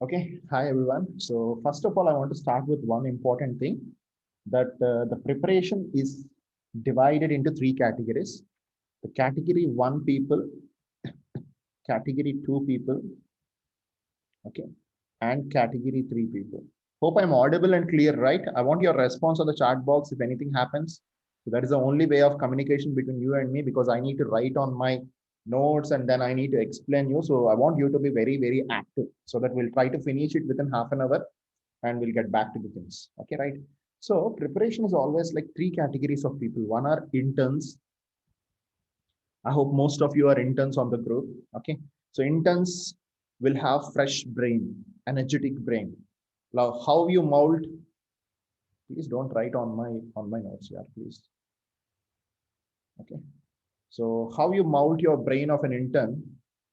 Okay, hi everyone. So first of all, I want to start with one important thing that the preparation is divided into three categories. The category one people, category two people, okay, and category three people. Hope I'm audible and clear, right? I want your response on the chat box if anything happens. So that is the only way of communication between you and me because I need to write on my notes and then I need to explain you. So I want you to be very, very active so that we'll try to finish it within half an hour and we'll get back to the things. Okay, right? So preparation is always like three categories of people. One are interns. I hope most of you are interns on the group. Okay, so interns will have fresh brain, energetic brain. Now, how you mold? Please don't write on my notes here, please. Okay, so how you mold your brain of an intern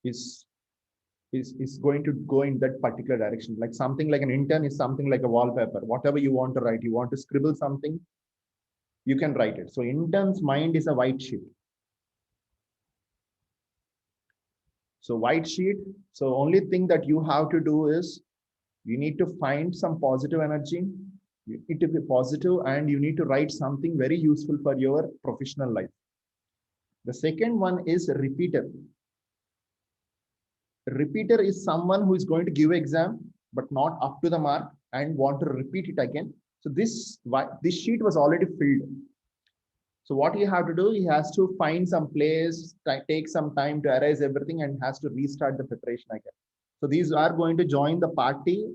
is is going to go in that particular direction. Like something like an intern is something like a wallpaper. Whatever you want to write, you want to scribble something, you can write it. So intern's mind is a white sheet. So white sheet. So only thing that you have to do is you need to find some positive energy. You need to be positive and you need to write something very useful for your professional life. The second one is repeater. Repeater is someone who is going to give exam but not up to the mark and want to repeat it again. So this sheet was already filled. So what he have to do, he has to find some place, take some time to erase everything and has to restart the preparation again. So these are going to join the party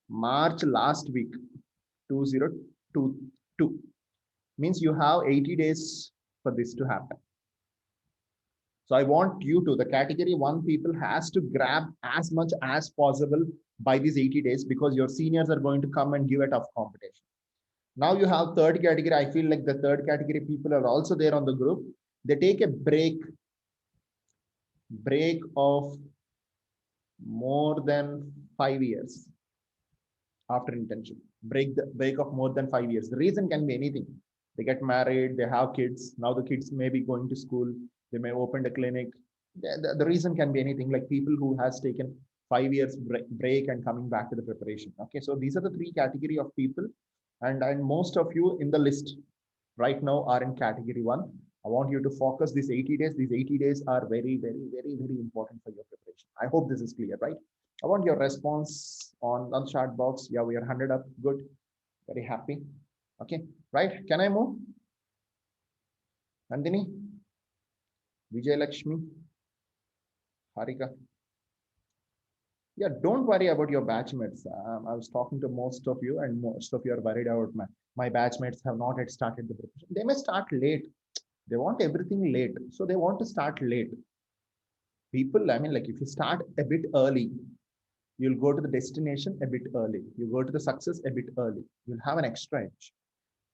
March last week, 2022. Means you have 80 days for this to happen. So I want you to, the category one people has to grab as much as possible by these 80 days because your seniors are going to come and give a tough competition. Now you have third category. I feel like the third category people are also there on the group. They take a break of more than 5 years after internship. Break of more than 5 years. The reason can be anything. They get married, they have kids. Now the kids may be going to school. They may open a clinic. The reason can be anything. Like people who has taken 5 years break and coming back to the preparation. Okay, so these are the three category of people, and most of you in the list right now are in category one. I want you to focus these 80 days. These 80 days are very, very, very, very important for your preparation. I hope this is clear, right? I want your response on the chat box. Yeah, we are 100 up. Good. Very happy. Okay, right. Can I move? Nandini, Vijay Lakshmi, Harika. Yeah, don't worry about your batchmates. I was talking to most of you, and most of you are worried about my batchmates have not yet started the preparation. They may start late. They want everything late. So they want to start late. People, I mean, like if you start a bit early, you'll go to the destination a bit early. You go to the success a bit early. You'll have an extra edge.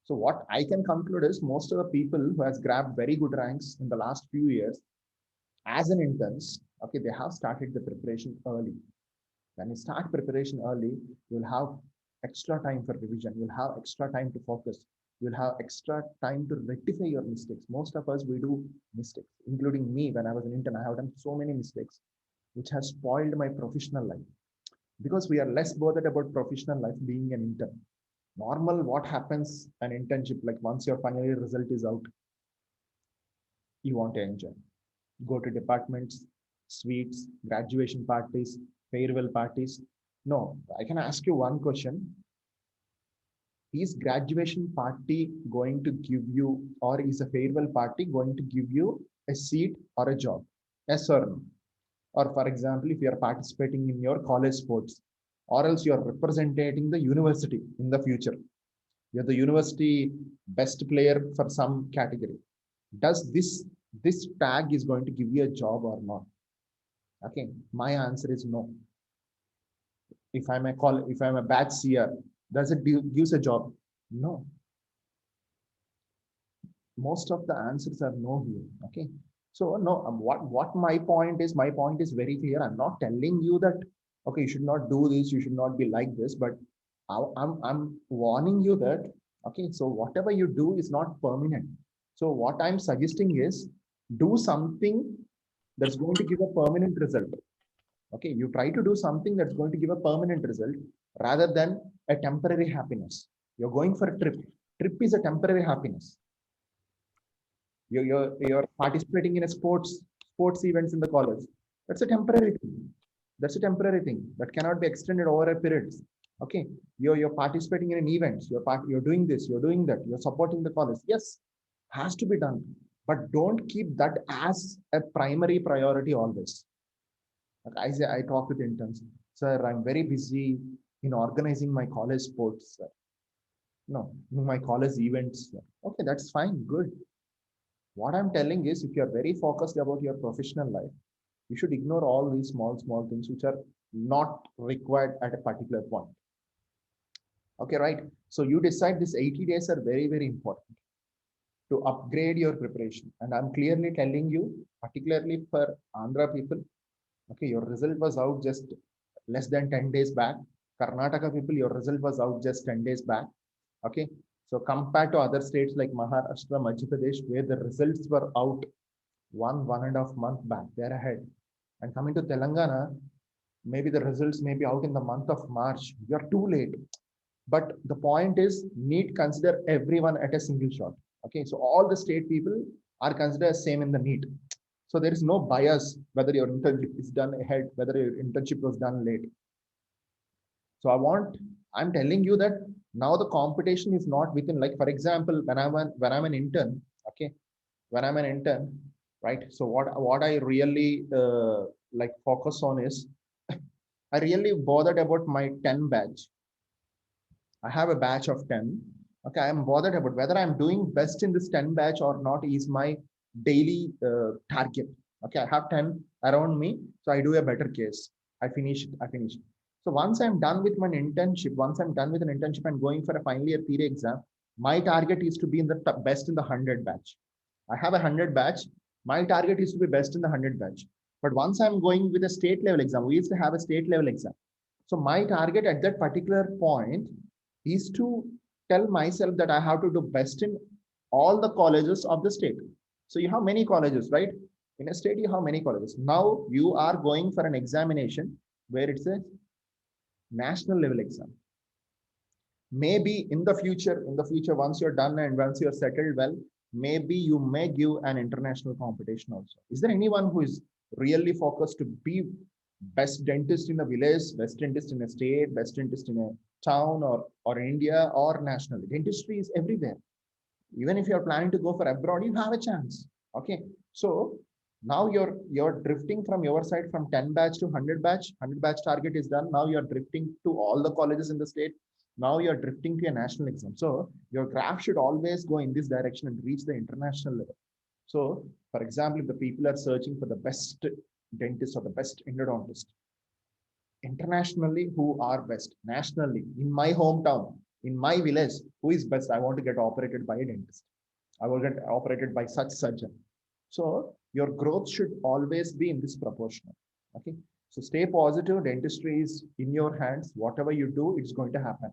So what I can conclude is most of the people who has grabbed very good ranks in the last few years as an interns, okay, they have started the preparation early. When you start preparation early, you'll have extra time for revision. You'll have extra time to focus. You'll have extra time to rectify your mistakes. Most of us, we do mistakes, including me. When I was an intern, I have done so many mistakes, which has spoiled my professional life because we are less bothered about professional life being an intern. Normal, what happens an internship, like once your final year result is out, you want to enjoy. Go to departments, suites, graduation parties, farewell parties. No, I can ask you one question. Is graduation party going to give you, or is a farewell party going to give you a seat or a job? Yes or no? Or for example, if you are participating in your college sports, or else you are representing the university in the future. You're the university best player for some category. Does this tag is going to give you a job or not? Okay, my answer is no. If I'm a batch seer, does it gives a job? No. Most of the answers are no here. Okay, so no. What my point is very clear. I'm not telling you that okay, you should not do this, you should not be like this, but I'm warning you that okay, so whatever you do is not permanent. So what I'm suggesting is do something that's going to give a permanent result. Okay, you try to do something that's going to give a permanent result rather than a temporary happiness. You're going for a trip. Trip is a temporary happiness. You're participating in a sports events in the college. That's a temporary thing. That's a temporary thing that cannot be extended over a period. Okay, you're participating in an events. You're doing this. You're doing that. You're supporting the college. Yes, has to be done, but don't keep that as a primary priority always. Like I say, I talk with interns, sir. I'm very busy in organizing my college sports. Sir. No, my college events. Sir. Okay, that's fine. Good. What I'm telling is, if you're very focused about your professional life, you should ignore all these small things which are not required at a particular point. Okay, right? So you decide these 80 days are very important to upgrade your preparation. And I'm clearly telling you, particularly for Andhra people, okay, your result was out just less than 10 days back. Karnataka people, your result was out just 10 days back. Okay, so compared to other states like Maharashtra, Madhya Pradesh, where the results were out 1.5 month back, they're ahead. And coming to Telangana, maybe the results may be out in the month of March. You're too late. But the point is, NEET consider everyone at a single shot. Okay, so all the state people are considered same in the NEET. So there is no bias whether your internship is done ahead, whether your internship was done late. So I'm telling you that now the competition is not within, like, for example, when I'm an intern, okay, when I'm an intern, right? So what I really like focus on is I really bothered about my 10 batch. I have a batch of 10. Okay, I'm bothered about whether I'm doing best in this 10 batch or not is my daily target. Okay, I have 10 around me, so I do a better case. I finish it. I finish it. So once I'm done with my internship, once I'm done with an internship and going for a final year theory exam, my target is to be in the best in the 100 batch. I have a 100 batch. My target is to be best in the 100 batch. But once I'm going with a state level exam, we used to have a state level exam. So my target at that particular point is to tell myself that I have to do best in all the colleges of the state. So you have many colleges, right? In a state, you have many colleges. Now you are going for an examination where it's a national level exam. Maybe in the future, once you're done and once you're settled well, maybe you may give an international competition also. Is there anyone who is really focused to be best dentist in a village, best dentist in a state, best dentist in a town or India or nationally? Dentistry is everywhere. Even if you're planning to go for abroad, you have a chance. Okay. So now you're drifting from your side from 10 batch to 100 batch. 100 batch target is done. Now you're drifting to all the colleges in the state. Now you're drifting to a national exam. So your graph should always go in this direction and reach the international level. So, for example, if the people are searching for the best dentist or the best endodontist, internationally, who are best? Nationally, in my hometown, in my village, who is best? I want to get operated by a dentist. I will get operated by such surgeon. So your growth should always be in this proportion. Okay. So stay positive. Dentistry is in your hands. Whatever you do, it's going to happen.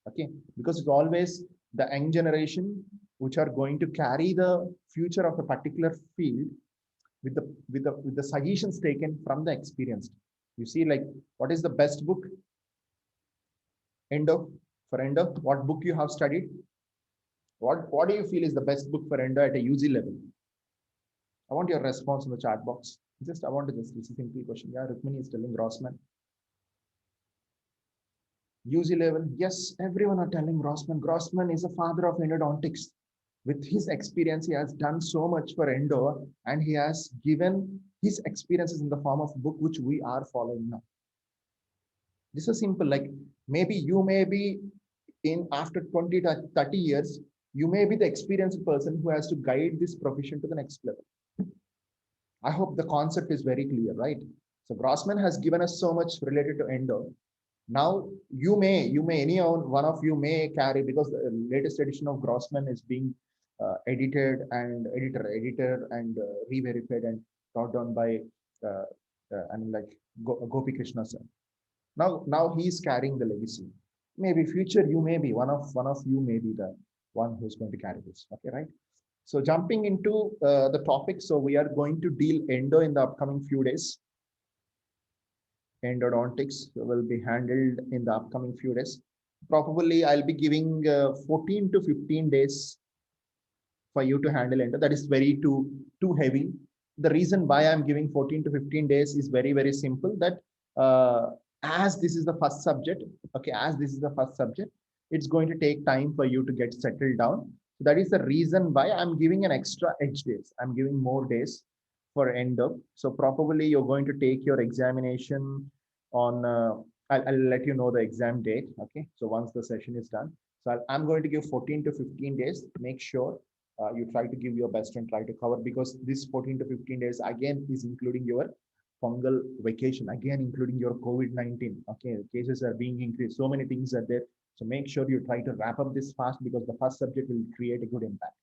Okay. Because it's always the young generation which are going to carry the future of a particular field with the suggestions taken from the experienced. You see, like, what is the best book? Endo. For endo, what book you have studied? What do you feel is the best book for endo at a UG level? I want your response in the chat box. I want to just, it's a simple question. Yeah, Rukmini is telling Grossman. UG level, yes, everyone are telling Grossman. Grossman is a father of endodontics. With his experience, he has done so much for endo, and he has given his experiences in the form of book, which we are following now. This is simple. Like, maybe you may be in after 20 to 30 years, you may be the experienced person who has to guide this profession to the next level. I hope the concept is very clear, right? So Grossman has given us so much related to endo. Now any one of you may carry, because the latest edition of Grossman is being edited and edited and re-verified and brought down by Gopi Krishna sir. Now he's carrying the legacy. Maybe future you may be one of you may be the one who's going to carry this. Okay, right? So jumping into the topic, so we are going to deal endo in the upcoming few days. Endodontics will be handled in the upcoming few days. Probably I'll be giving 14 to 15 days for you to handle endo. That is very too heavy. The reason why I'm giving 14 to 15 days is very simple. That as this is the first subject, okay, as this is the first subject, it's going to take time for you to get settled down. So that is the reason why I'm giving an extra edge days. I'm giving more days for endo. So probably you're going to take your examination on. I'll let you know the exam date. Okay. So once the session is done, so I'm going to give 14 to 15 days. Make sure you try to give your best and try to cover, because this 14 to 15 days again is including your fungal vacation, again including your COVID-19. Okay, cases are being increased, so many things are there. So make sure you try to wrap up this fast, because the first subject will create a good impact.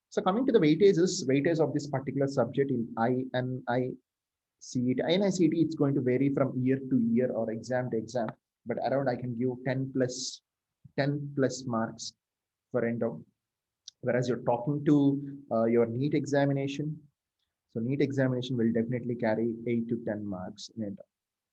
So coming to the weightage of this particular subject in INICET, it's going to vary from year to year or exam to exam, but around I can give 10 plus marks for endo. Whereas you're talking to your NEET examination, so NEET examination will definitely carry 8 to 10 marks in endo.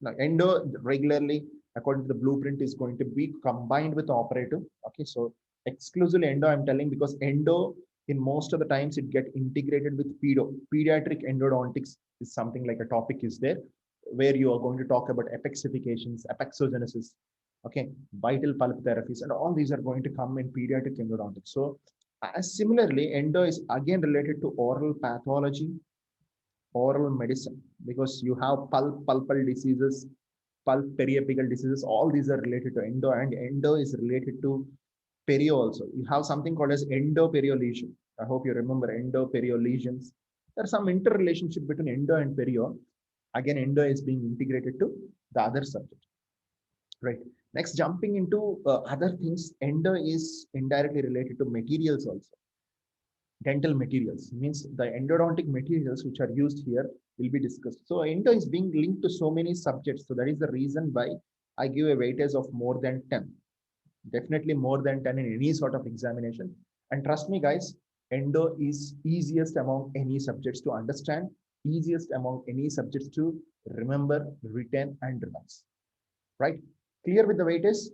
Now, endo regularly, according to the blueprint, is going to be combined with operative. Okay, so exclusively endo, I'm telling, because endo, in most of the times, it get integrated with pediatric endodontics is something like a topic is there, where you are going to talk about apexifications, apexogenesis, okay, vital pulp therapies, and all these are going to come in pediatric endodontics. So similarly, endo is again related to oral pathology, oral medicine, because you have pulpal diseases, pulp periapical diseases, all these are related to endo, and endo is related to perio also. You have something called as endoperio lesion. I hope you remember endoperio lesions. There's some interrelationship between endo and perio. Again, endo is being integrated to the other subject. Right. Next, jumping into other things, endo is indirectly related to materials also. Dental materials means the endodontic materials which are used here will be discussed. So endo is being linked to so many subjects. So that is the reason why I give a weightage of more than 10. Definitely more than 10 in any sort of examination. And trust me, guys, endo is easiest among any subjects to understand, easiest among any subjects to remember, retain, and revise. Right? Clear with the weightage?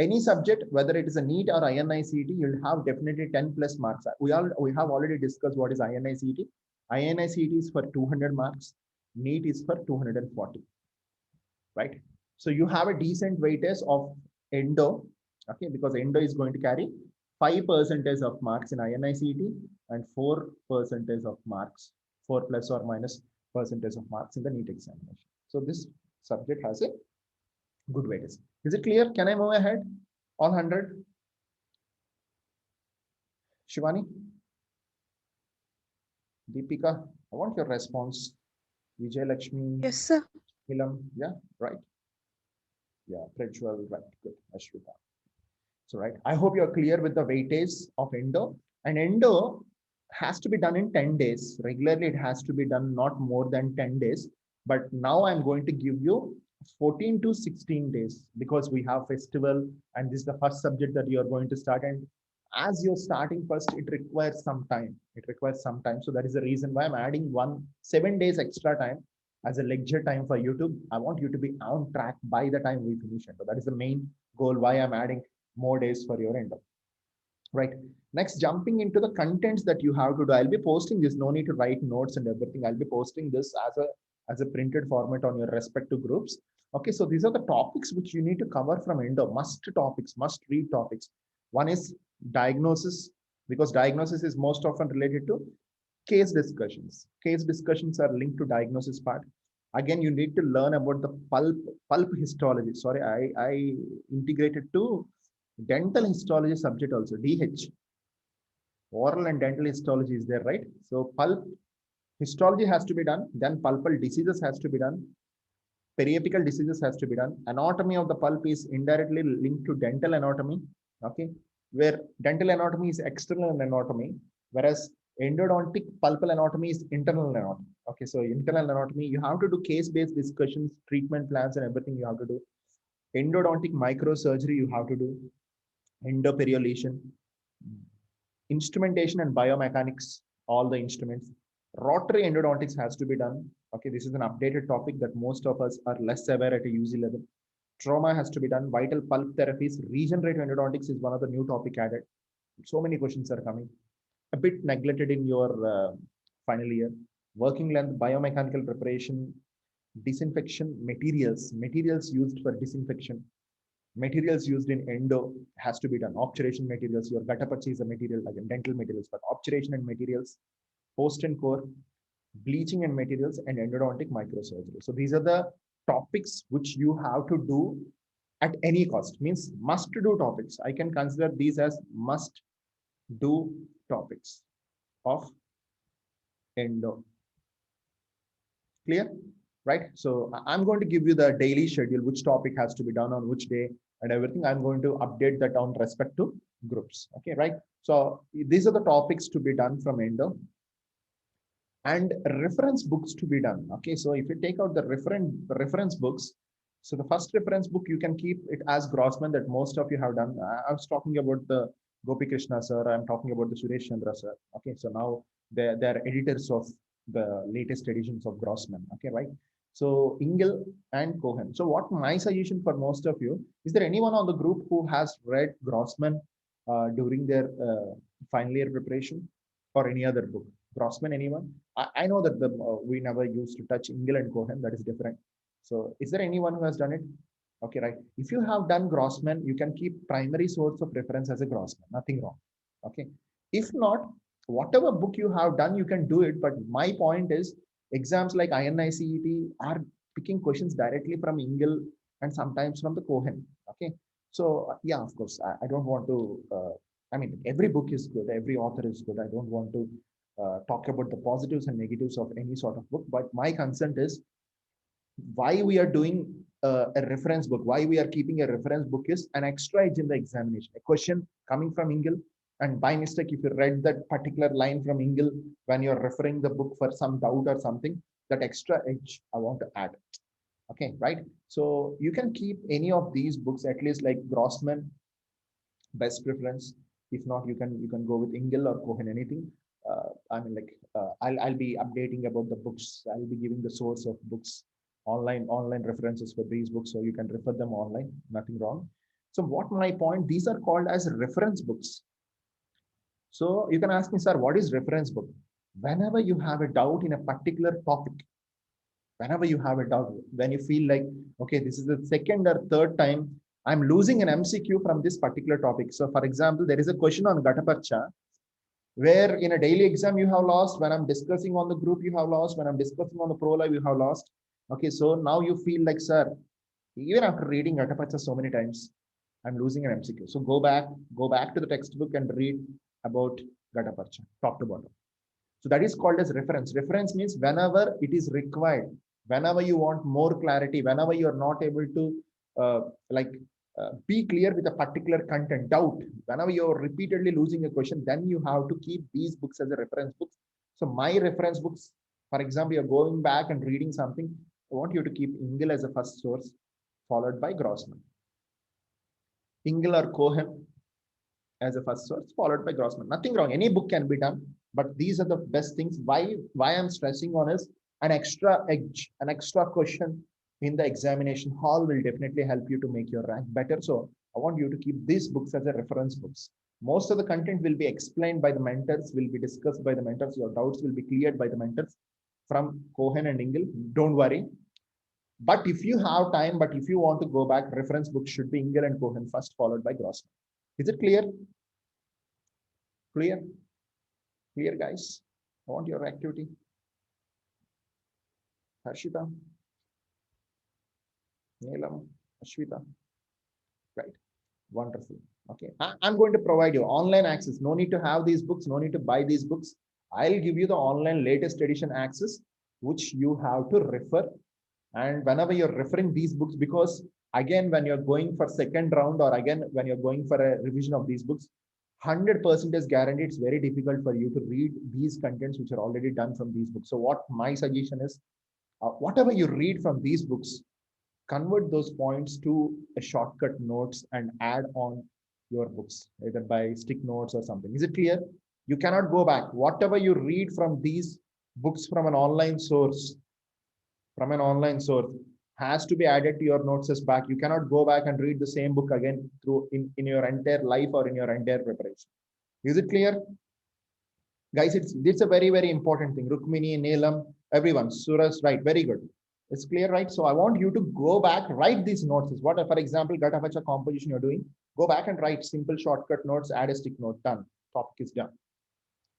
Any subject, whether it is a NEET or INICET, you'll have definitely 10 plus marks. We have already discussed what is INICET. INICET is for 200 marks. NEET is for 240. Right? So you have a decent weightage of endo, okay, because endo is going to carry 5% of marks in INICET and 4% of marks, 4 plus or minus percentage of marks in the NEET examination. So this subject has a good weightage. Is it clear? Can I move ahead? All 100? Shivani? Deepika, I want your response. Vijay Lakshmi? Yes, sir. Ilam? Yeah, right. Yeah, Prajwal, right. Good. Ashwita. So, right. I hope you're clear with the weightage of endo. And endo has to be done in 10 days. Regularly, it has to be done not more than 10 days. But now I'm going to give you 14 to 16 days, because we have festival and this is the first subject that you're going to start. And as you're starting first, it requires some time. It requires some time. So that is the reason why I'm adding 7 days extra time as a lecture time for you to. I want you to be on track by the time we finish it. So that is the main goal why I'm adding more days for your endo. Right. Next, jumping into the contents that you have to do. I'll be posting this. No need to write notes and everything. I'll be posting this as a printed format on your respective groups. Okay, so these are the topics which you need to cover from endo. Must topics, must read topics. One is diagnosis, because diagnosis is most often related to case discussions. Case discussions are linked to diagnosis part. Again, you need to learn about the pulp histology. Sorry, I integrated to dental histology subject also, DH. Oral and dental histology is there, right? So pulp histology has to be done, then pulpal diseases has to be done, periapical diseases has to be done. Anatomy of the pulp is indirectly linked to dental anatomy, okay, where dental anatomy is external anatomy, whereas endodontic pulpal anatomy is internal anatomy. Okay, so internal anatomy, you have to do case-based discussions, treatment plans, and everything you have to do. Endodontic microsurgery you have to do, endoperiolation, instrumentation and biomechanics, all the instruments. Rotary endodontics has to be done. Okay, this is an updated topic that most of us are less aware at a UG level. Trauma has to be done. Vital pulp therapies, regenerative endodontics is one of the new topic added. So many questions are coming. A bit neglected in your final year. Working length, biomechanical preparation, disinfection materials used for disinfection, materials used in endo has to be done. Obturation materials, your gutta is a material, again, dental materials, but obturation and materials, post and core, bleaching and materials, and endodontic microsurgery. So these are the topics which you have to do at any cost, means must do topics. I can consider these as must do topics of endo. Clear? Right? So I'm going to give you the daily schedule, which topic has to be done on which day and everything. I'm going to update that on respect to groups. Okay, right? So these are the topics to be done from endo and reference books to be done. Okay, so if you take out the reference books, so the first reference book, you can keep it as Grossman that most of you have done. I was talking about the Gopi Krishna sir. I'm talking about the Suresh Chandra sir. Okay, so now they're editors of the latest editions of Grossman. Okay, right? So Engel and Cohen. So what my suggestion for most of you, is there anyone on the group who has read Grossman during their final year preparation or any other book? Grossman, anyone? I know that we never used to touch Engel and Cohen. That is different. So is there anyone who has done it? Okay, right. If you have done Grossman, you can keep primary source of reference as a Grossman. Nothing wrong. Okay. If not, whatever book you have done, you can do it. But my point is, exams like INICET are picking questions directly from Engel and sometimes from the Cohen. Okay. So yeah, of course, I don't want to. I mean, every book is good. Every author is good. I don't want to talk about the positives and negatives of any sort of book. But my concern is why we are doing a reference book, why we are keeping a reference book is an extra edge in the examination. A question coming from Engel, and by mistake, if you read that particular line from Engel when you're referring the book for some doubt or something, that extra edge I want to add. Okay, right? So you can keep any of these books, at least like Grossman, best preference. If not, you can go with Engel or Cohen, anything. I mean, like I'll be updating about the books. I'll be giving the source of books, online references for these books, so you can refer them online. Nothing wrong. So what my point? These are called as reference books. So you can ask me, sir, what is reference book? Whenever you have a doubt in a particular topic, whenever you have a doubt, when you feel like, okay, this is the second or third time I'm losing an MCQ from this particular topic. So for example, there is a question on Gataparcha, where in a daily exam you have lost, when I'm discussing on the group you have lost, when I'm discussing on the pro live you have lost. Okay, so now you feel like, sir, even after reading Gataparcha so many times, I'm losing an MCQ. So go back to the textbook and read about Gataparcha, top to bottom. So that is called as reference. Reference means whenever it is required, whenever you want more clarity, whenever you are not able to uh, like be clear with a particular content, doubt, whenever you're repeatedly losing a question, then you have to keep these books as a reference book. So my reference books, for example, you're going back and reading something, I want you to keep Engel as a first source, followed by Grossman. Engel or Cohen as a first source, followed by Grossman. Nothing wrong. Any book can be done, but these are the best things. Why I'm stressing on is an extra edge, an extra question in the examination hall will definitely help you to make your rank better. So I want you to keep these books as a reference books. Most of the content will be explained by the mentors, will be discussed by the mentors. Your doubts will be cleared by the mentors from Cohen and Engel. Don't worry. But if you have time, but if you want to go back, reference books should be Engel and Cohen first, followed by Grossman. Is it clear? Clear? Clear, guys? I want your activity. Harshita, Neelam, Ashwita. Right. Wonderful. Okay. I'm going to provide you online access. No need to have these books. No need to buy these books. I'll give you the online latest edition access, which you have to refer. And whenever you're referring these books, because again, when you're going for second round or again, when you're going for a revision of these books, 100% is guaranteed. It's very difficult for you to read these contents which are already done from these books. So what my suggestion is, whatever you read from these books, convert those points to a shortcut notes and add on your books, either by stick notes or something. Is it clear? You cannot go back. Whatever you read from these books from an online source, has to be added to your notes as back. You cannot go back and read the same book again through in your entire life or in your entire preparation. Is it clear? Guys, it's a very, very important thing. Rukmini, Neelam, everyone, Suras, right? Very good. It's clear, right? So I want you to go back, write these notes. What, for example, Gatavacha composition you're doing, go back and write simple shortcut notes, add a stick note, done. Topic is done.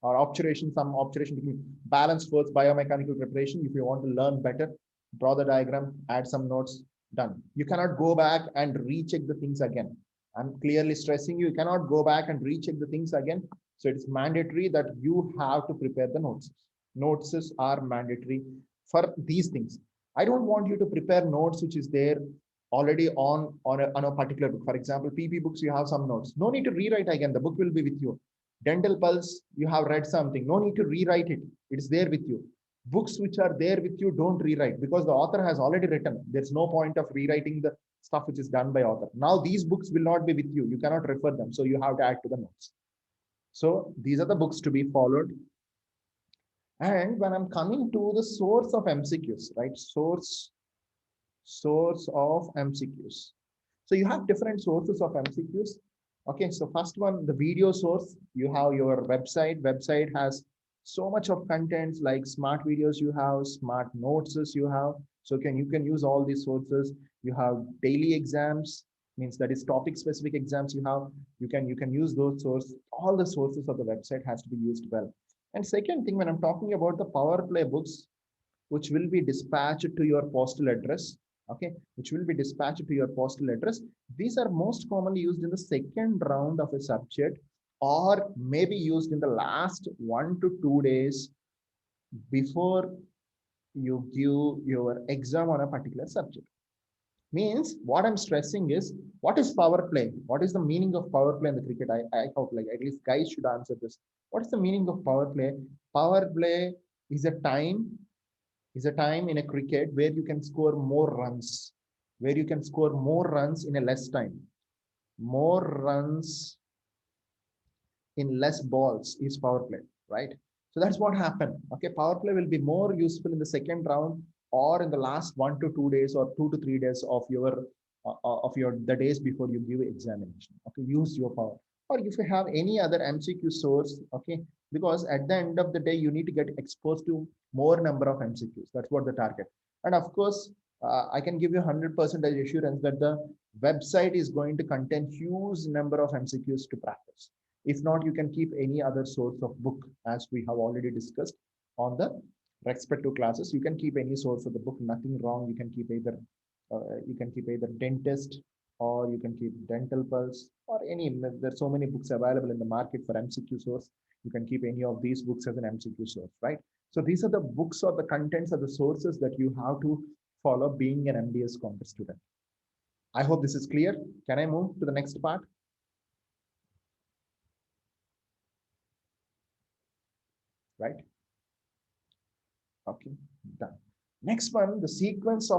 Or obturation, some obturation between balance force, biomechanical preparation. If you want to learn better, draw the diagram, add some notes, done. You cannot go back and recheck the things again. I'm clearly stressing you cannot go back and recheck the things again. So it's mandatory that you have to prepare the notes. Notes are mandatory for these things. I don't want you to prepare notes which is there already on a particular book. For example, PP books, you have some notes. No need to rewrite again. The book will be with you. Dental Pulse, you have read something. No need to rewrite it. It's there with you. Books which are there with you, don't rewrite because the author has already written. There's no point of rewriting the stuff which is done by author. Now these books will not be with you. You cannot refer them. So you have to add to the notes. So these are the books to be followed. And when I'm coming to the source of MCQs, right? Source of MCQs. So you have different sources of MCQs. Okay, so first one, the video source. You have your website. Website has so much of contents like smart videos you have, smart notes you have. So you can use all these sources. You have daily exams, means that is topic specific exams you have. You can use those sources. All the sources of the website has to be used well. And second thing, when I'm talking about the Power Play books, which will be dispatched to your postal address, okay, which will be dispatched to your postal address. These are most commonly used in the second round of a subject or maybe used in the last 1 to 2 days before you give your exam on a particular subject. Means what I'm stressing is, what is power play? What is the meaning of power play in the cricket? I hope like at least guys should answer this. What is the meaning of power play? Power play is a time in a cricket where you can score more runs, in a less time. More runs in less balls is power play, right? So that's what happened. Okay, power play will be more useful in the second round or in the last 1 to 2 days or 2 to 3 days of your the days before you give examination. Okay, use your power. Or if you have any other MCQ source, okay, because at the end of the day you need to get exposed to more number of MCQs. That's what the target. And of course, I can give you 100% assurance that the website is going to contain huge number of MCQs to practice. If not, you can keep any other source of book, as we have already discussed on the respective classes. You can keep any source of the book, nothing wrong. You can keep either dentist, or you can keep Dental Pulse, or any. There's so many books available in the market for MCQ source. You can keep any of these books as an MCQ source, right? So these are the books or the contents or the sources that you have to follow being an MDS Congress student. I hope this is clear. Can I move to the next part? Right? Okay, done. Next one, the sequence,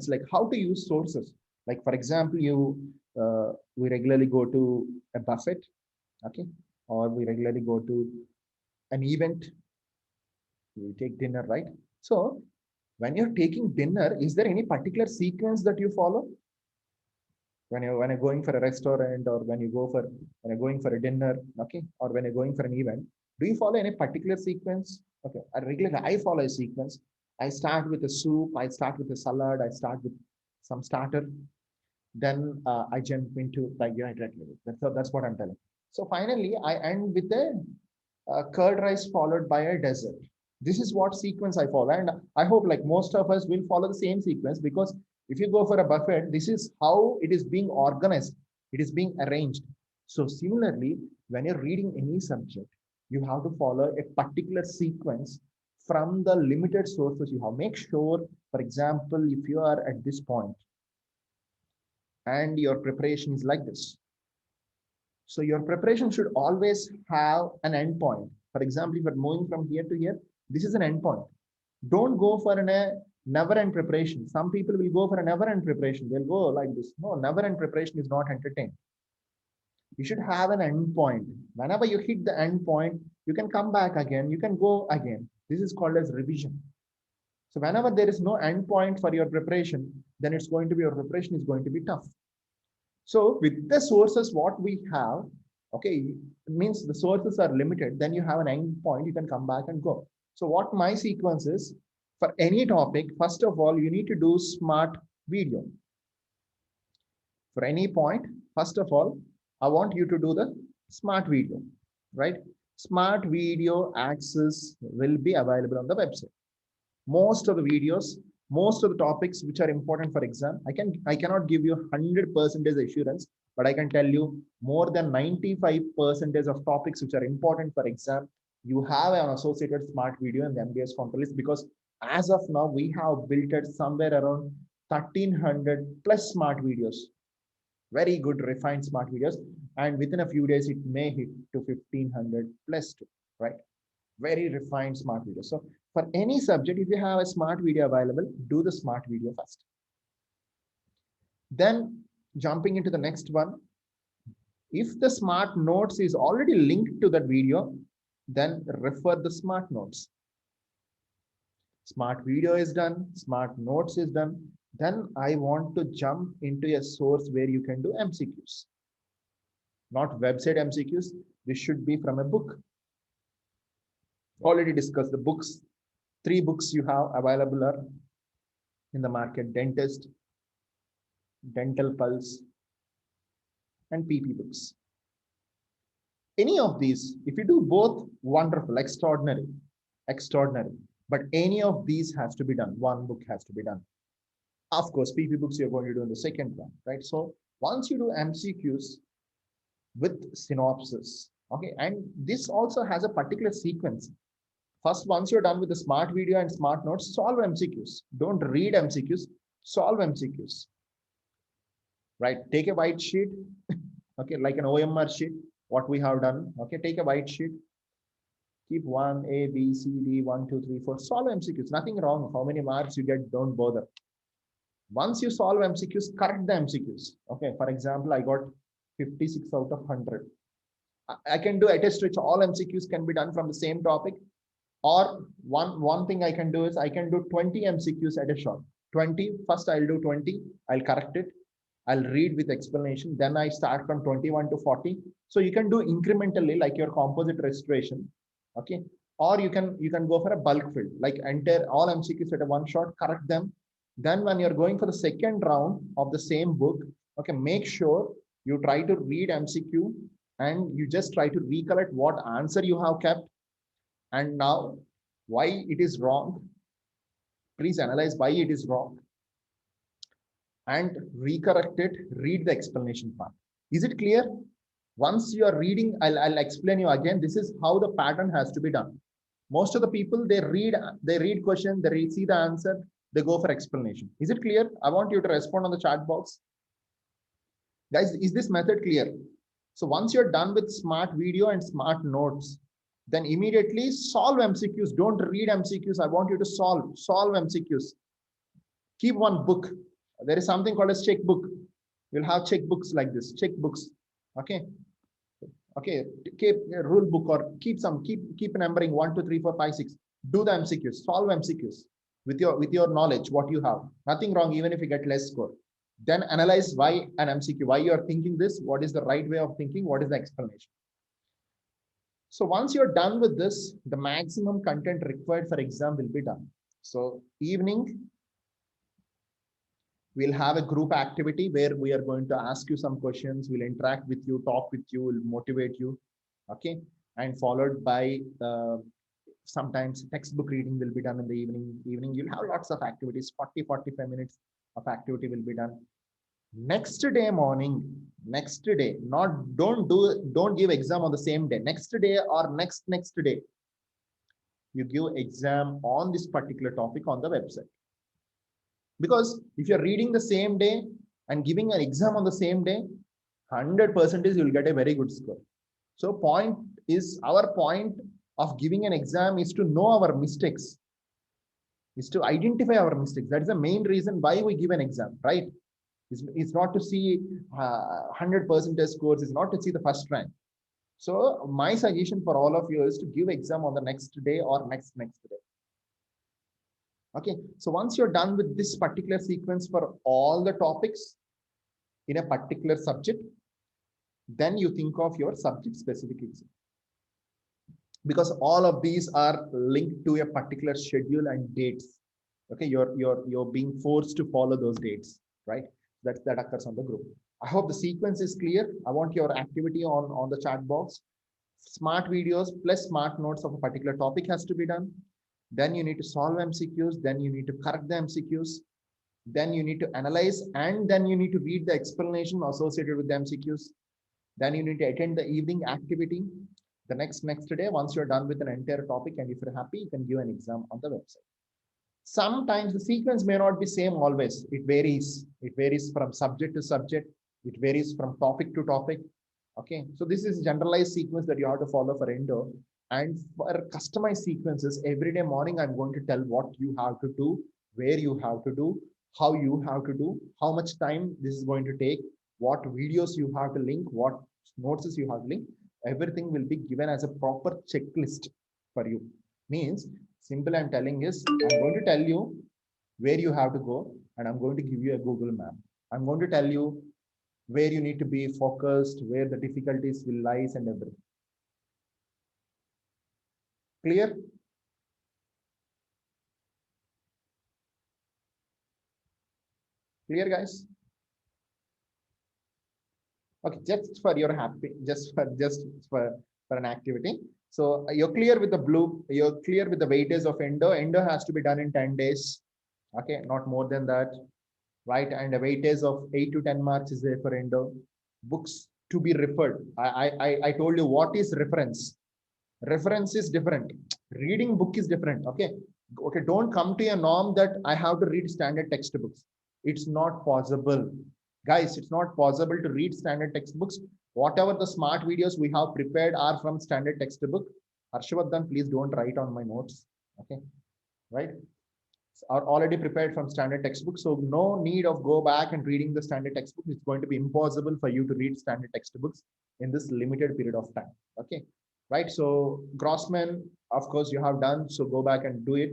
like how to use sources. Like for example, we regularly go to a buffet, okay, or we regularly go to an event. We take dinner, right? So when you're taking dinner, is there any particular sequence that you follow? When you're going for a restaurant, or when you're going for a dinner, okay, or when you're going for an event, do you follow any particular sequence? Okay, I follow a sequence. I start with a soup, I start with a salad, I start with some starter, then I jump into carbohydrate level. That's what I'm telling. So finally, I end with a curd rice followed by a dessert. This is what sequence I follow, and I hope like most of us will follow the same sequence, because if you go for a buffet, this is how it is being organized, it is being arranged. So similarly, when you're reading any subject, you have to follow a particular sequence from the limited sources you have. Make sure, for example, if you are at this point and your preparation is like this, so your preparation should always have an end point. For example, if you're moving from here to here, this is an end point. Don't go for a never end preparation. Some people will go for a never end preparation. They'll go like this. No, never end preparation is not entertaining. You should have an end point. Whenever you hit the end point, you can come back again, you can go again. This is called as revision. So whenever there is no end point for your preparation, then it's going to be, your preparation is going to be tough. So with the sources what we have, okay, it means the sources are limited, then you have an end point, you can come back and go. So what my sequence is, for any topic, first of all, you need to do smart video. For any point, first of all, I want you to do the smart video, right? Smart video access will be available on the website. Most of the videos, most of the topics which are important for exam, I cannot give you 100% assurance, but I can tell you more than 95% of topics which are important for exam, you have an associated smart video in the MBS control list, because as of now, we have built it somewhere around 1300 plus smart videos, very good refined smart videos, and within a few days, it may hit to 1500 plus too, right? Very refined smart video. So for any subject, if you have a smart video available, do the smart video first. Then jumping into the next one, if the smart notes is already linked to that video, then refer the smart notes. Smart video is done, smart notes is done. Then I want to jump into a source where you can do MCQs. Not website MCQs. This should be from a book. Already discussed the books. 3 books you have available are in the market: Dentist, Dental Pulse, and PP books. Any of these, if you do both, wonderful, extraordinary, extraordinary. But any of these has to be done. One book has to be done. Of course, PP books you're going to do in the second one, right? So once you do MCQs with synopsis, okay, and this also has a particular sequence. First, once you're done with the smart video and smart notes, solve MCQs. Don't read MCQs, solve MCQs. Right? Take a white sheet, okay, like an OMR sheet, what we have done. Okay, take a white sheet, keep 1, A, B, C, D, 1, 2, 3, 4, solve MCQs. Nothing wrong. How many marks you get, don't bother. Once you solve MCQs, correct the MCQs. Okay, for example, I got 56 out of 100. I can do attest which all MCQs can be done from the same topic. Or one thing I can do is I can do 20 MCQs at a shot. 20, first I'll do 20, I'll correct it, I'll read with explanation, then I start from 21 to 40. So you can do incrementally like your composite restoration, okay? Or you can go for a bulk fill, like enter all MCQs at a one shot, correct them. Then when you're going for the second round of the same book, okay, make sure you try to read MCQ and you just try to recollect what answer you have kept. And now, why it is wrong, please analyze why it is wrong and recorrect it, read the explanation part. Is it clear? Once you are reading, I'll explain you again. This is how the pattern has to be done. Most of the people, they read question, they see the answer, they go for explanation. Is it clear? I want you to respond on the chat box. Guys, is this method clear? So once you're done with smart video and smart notes, then immediately solve MCQs. Don't read MCQs. I want you to solve MCQs. Keep one book. There is something called as checkbook. You'll have checkbooks like this, checkbooks. Okay. Okay. Keep a rule book or keep numbering 1, 2, 3, 4, 5, 6. Do the MCQs, solve MCQs with your knowledge, what you have. Nothing wrong, even if you get less score. Then analyze why an MCQ, why you are thinking this, what is the right way of thinking, what is the explanation. So once you're done with this, the maximum content required for exam will be done. So evening, we'll have a group activity where we are going to ask you some questions. We'll interact with you, talk with you, will motivate you. Okay. And followed by sometimes textbook reading will be done in the evening. You'll have lots of activities, 40-45 minutes of activity will be done. Next day morning, don't give exam on the same day. Next day or next day, you give exam on this particular topic on the website. Because if you're reading the same day and giving an exam on the same day, 100% you'll get a very good score. So our point of giving an exam is to know our mistakes, is to identify our mistakes. That is the main reason why we give an exam, right? It's not to see 100% scores. It's not to see the first rank. So my suggestion for all of you is to give exam on the next day or next day. Okay. So once you're done with this particular sequence for all the topics in a particular subject, then you think of your subject specific exam, because all of these are linked to a particular schedule and dates. Okay, you're being forced to follow those dates, right? That occurs on the group. I hope the sequence is clear. I want your activity on the chat box. Smart videos plus smart notes of a particular topic has to be done. Then you need to solve MCQs. Then you need to correct the MCQs. Then you need to analyze, and then you need to read the explanation associated with the MCQs. Then you need to attend the evening activity the next day. Once you're done with an entire topic, and if you're happy, you can give an exam on the website. Sometimes the sequence may not be same always. It varies from subject to subject. It varies from topic to topic. Okay, so this is generalized sequence that you have to follow for Endo. And for customized sequences, every day morning I'm going to tell what you have to do, where you have to do, how you have to do, how much time this is going to take, what videos you have to link, what notes you have to link. Everything will be given as a proper checklist for you. Means simple I'm telling is, I'm going to tell you where you have to go, and I'm going to give you a Google map. I'm going to tell you where you need to be focused, where the difficulties will lies, and everything. Clear? Clear, guys? Okay, just for your happy, just for an activity. So you're clear with the blue, you're clear with the weightage of Endo. Endo has to be done in 10 days. Okay, not more than that, right? And a weightage of 8 to 10 marks is there for Endo. Books to be referred. I told you what is reference. Reference is different. Reading book is different. Okay. Okay. Don't come to a norm that I have to read standard textbooks. It's not possible. Guys, it's not possible to read standard textbooks. Whatever the smart videos we have prepared are from standard textbook. Harshvardhan, please don't write on my notes. Okay. Right. Are already prepared from standard textbook. So no need of go back and reading the standard textbook. It's going to be impossible for you to read standard textbooks in this limited period of time. Okay. Right. So Grossman, of course, you have done. So go back and do it.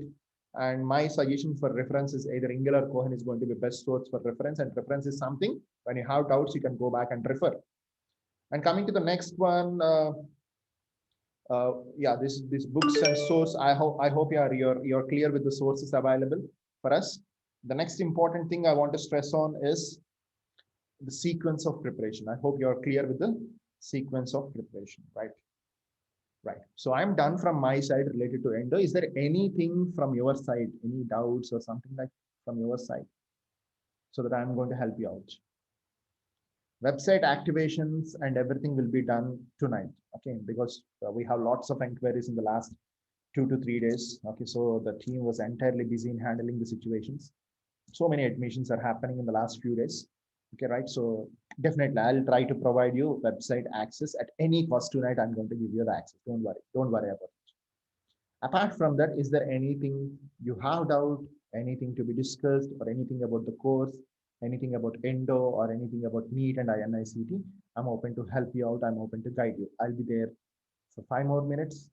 And my suggestion for reference is either Engel or Cohen is going to be best source for reference. And reference is something when you have doubts, you can go back and refer. And coming to the next one, yeah, this books and source. I hope you're clear with the sources available for us. The next important thing I want to stress on is the sequence of preparation. I hope you're clear with the sequence of preparation, right? Right. So I'm done from my side related to Endo. Is there anything from your side, any doubts or something like from your side, so that I'm going to help you out? Website activations and everything will be done tonight. Okay, because we have lots of inquiries in the last 2 to 3 days. Okay, so the team was entirely busy in handling the situations. So many admissions are happening in the last few days. Okay, right. So definitely I'll try to provide you website access at any cost tonight. I'm going to give you the access. Don't worry. Don't worry about it. Apart from that, is there anything you have doubt, anything to be discussed, or anything about the course, anything about Endo, or anything about NEET and INICT? I'm open to help you out. I'm open to guide you. I'll be there for 5 more minutes.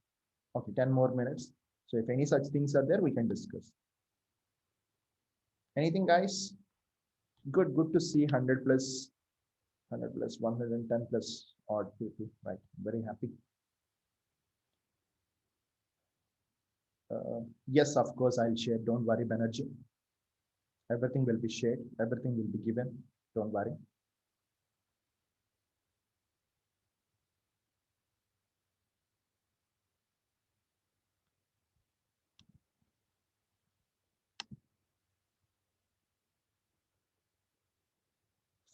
Okay, 10 more minutes. So if any such things are there, we can discuss. Anything, guys? Good to see 100 plus, 110 plus odd people. Right, very happy. Yes, of course, I'll share. Don't worry, Banerjee. Everything will be shared. Everything will be given. Don't worry.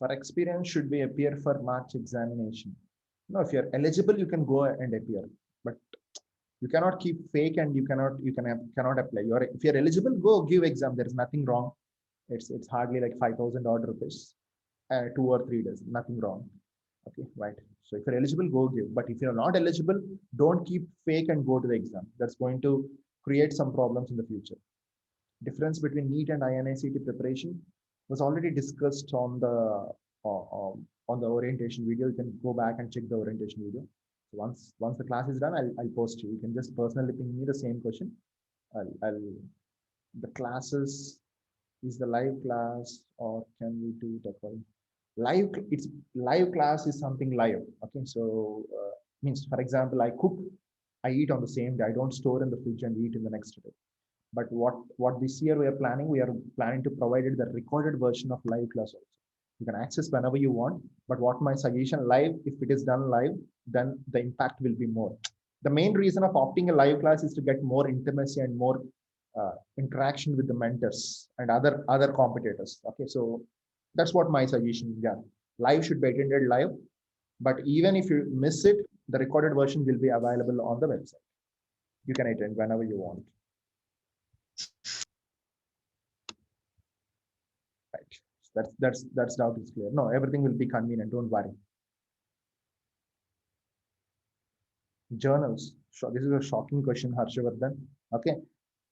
For experience, should we appear for March examination? No, if you're eligible, you can go and appear, but you cannot keep fake, and cannot apply. If you're eligible, go give exam. There is nothing wrong. It's hardly like 5,000 odd rupees, 2 or 3 days. Nothing wrong. Okay, right. So if you're eligible, go give. But if you're not eligible, don't keep fake and go to the exam. That's going to create some problems in the future. Difference between NEET and INICT preparation. Was already discussed on the orientation video. You can go back and check the orientation video. So once the class is done, I'll post you. You can just personally ping me the same question. I'll the classes is the live class or can we do it according live? It's live class is something live. Okay, so means for example, I cook, I eat on the same day. I don't store in the fridge and eat in the next day. But what this year we are planning to provide it the recorded version of live class also. You can access whenever you want. But what my suggestion live, if it is done live, then the impact will be more. The main reason of opting a live class is to get more intimacy and more interaction with the mentors and other competitors. Okay, so that's what my suggestion. Yeah, live should be attended live, but even if you miss it, the recorded version will be available on the website. You can attend whenever you want. Right. That's doubt is clear. No, everything will be convenient. Don't worry. Journals. So this is a shocking question, Harshavardhan. Okay.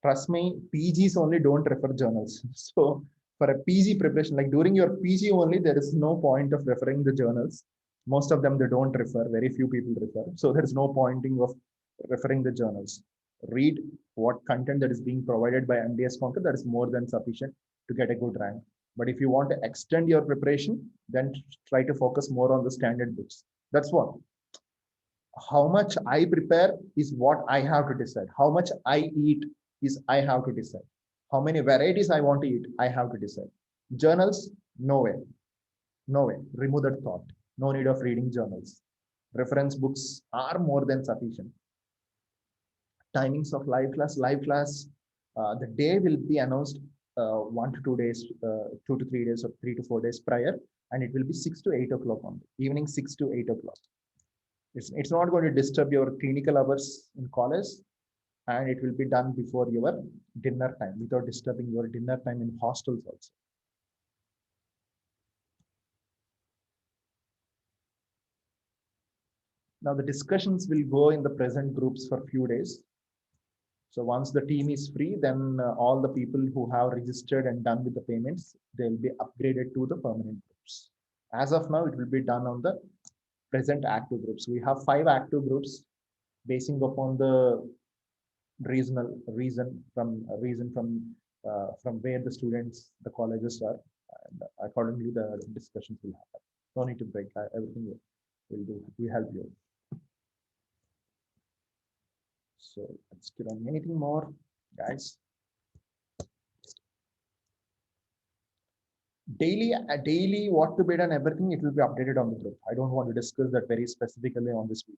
Trust me, PGs only don't refer journals. So for a PG preparation, like during your PG only, there is no point of referring the journals. Most of them they don't refer. Very few people refer. So there is no pointing of referring the journals. Read what content that is being provided by MDS Conquer. That is more than sufficient to get a good rank. But if you want to extend your preparation, then try to focus more on the standard books. That's what. How much I prepare is what I have to decide. How much I eat is I have to decide. How many varieties I want to eat, I have to decide. Journals, no way. No way. Remove that thought. No need of reading journals. Reference books are more than sufficient. Timings of live class. Live class, the day will be announced 1 to 2 days, 2 to 3 days, or 3 to 4 days prior, and it will be 6 to 8 o'clock on the evening, 6 to 8 o'clock. It's not going to disturb your clinical hours in college, and it will be done before your dinner time without disturbing your dinner time in hostels also. Now the discussions will go in the present groups for few days. So once the team is free, then all the people who have registered and done with the payments, they'll be upgraded to the permanent groups. As of now, it will be done on the present active groups. We have 5 active groups basing upon the reason from where the students, the colleges are, and accordingly the discussions will happen. No need to break. Everything will do. We help you. So let's get on. Anything more, guys? Daily what to bid and everything, it will be updated on the group. I don't want to discuss that very specifically on this video.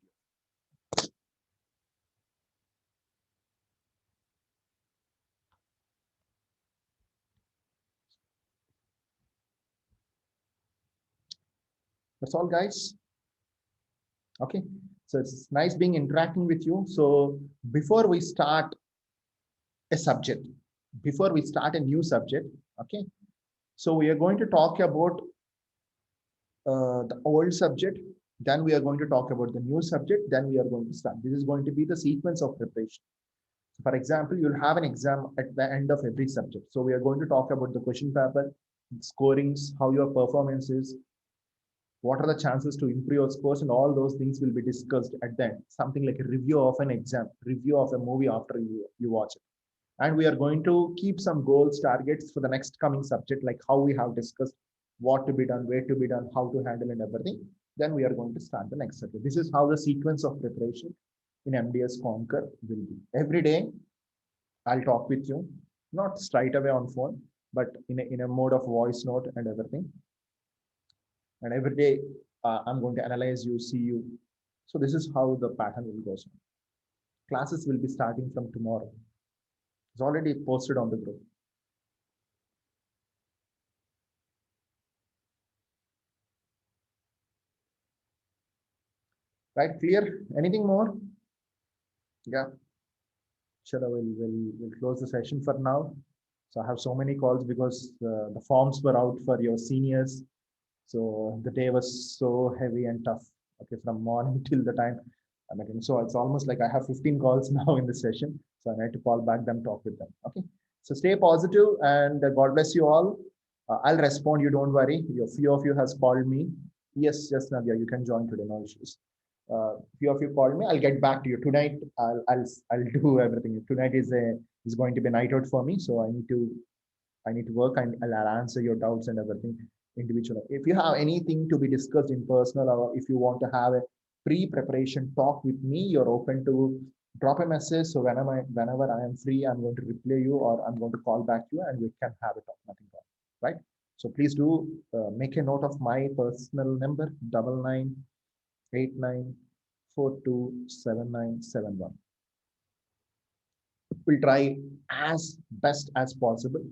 That's all, guys. Okay, so it's nice being interacting with you. So before we start a subject, before we start a new subject, okay, so we are going to talk about the old subject, then we are going to talk about the new subject, then we are going to start. This is going to be the sequence of preparation. So for example, you'll have an exam at the end of every subject. So we are going to talk about the question paper, scorings, how your performance is, what are the chances to improve your scores, and all those things will be discussed at the end. Something like a review of an exam, review of a movie after you watch it. And we are going to keep some goals, targets for the next coming subject, like how we have discussed what to be done, where to be done, how to handle and everything. Then we are going to start the next subject. This is how the sequence of preparation in MDS Conquer will be. Every day, I'll talk with you, not straight away on phone, but in a mode of voice note and everything. And every day, I'm going to analyze you, see you. So this is how the pattern will go on. Classes will be starting from tomorrow. It's already posted on the group. Right, clear? Anything more? Yeah. Sure, we'll close the session for now. So I have so many calls because the forms were out for your seniors. So the day was so heavy and tough. Okay, from morning till the time I'm attending. So it's almost like I have 15 calls now in the session. So I need to call back them, talk with them. Okay. So stay positive and God bless you all. I'll respond you, don't worry. A few of you has called me. Yes, Navya, you can join today, no issues. Few of you called me. I'll get back to you tonight. I'll do everything. Tonight is going to be a night out for me, so I need to work, and I'll answer your doubts and everything individually. If you have anything to be discussed in personal, or if you want to have a pre-preparation talk with me, you're open to drop a message. So whenever I am free, I'm going to reply you, or I'm going to call back you, and we can have a talk. Nothing wrong, right? So please do make a note of my personal number: 9989427971. We'll try as best as possible,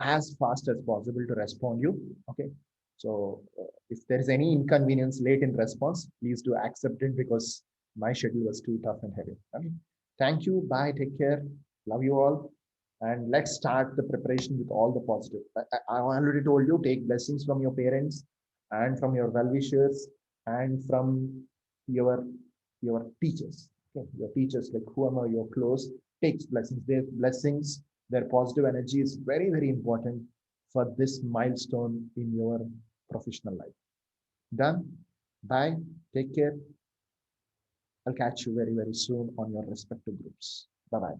as fast as possible to respond you. Okay. So if there is any inconvenience late in response, please do accept it, because my schedule was too tough and heavy. Okay. Thank you. Bye. Take care. Love you all. And let's start the preparation with all the positive. I already told you, take blessings from your parents and from your well-wishers and from your your teachers. Okay. Your teachers, like whoever you're close, takes blessings. Their blessings, their positive energy is very, very important for this milestone in your professional life. Done. Bye. Take care. I'll catch you very, very soon on your respective groups. Bye bye.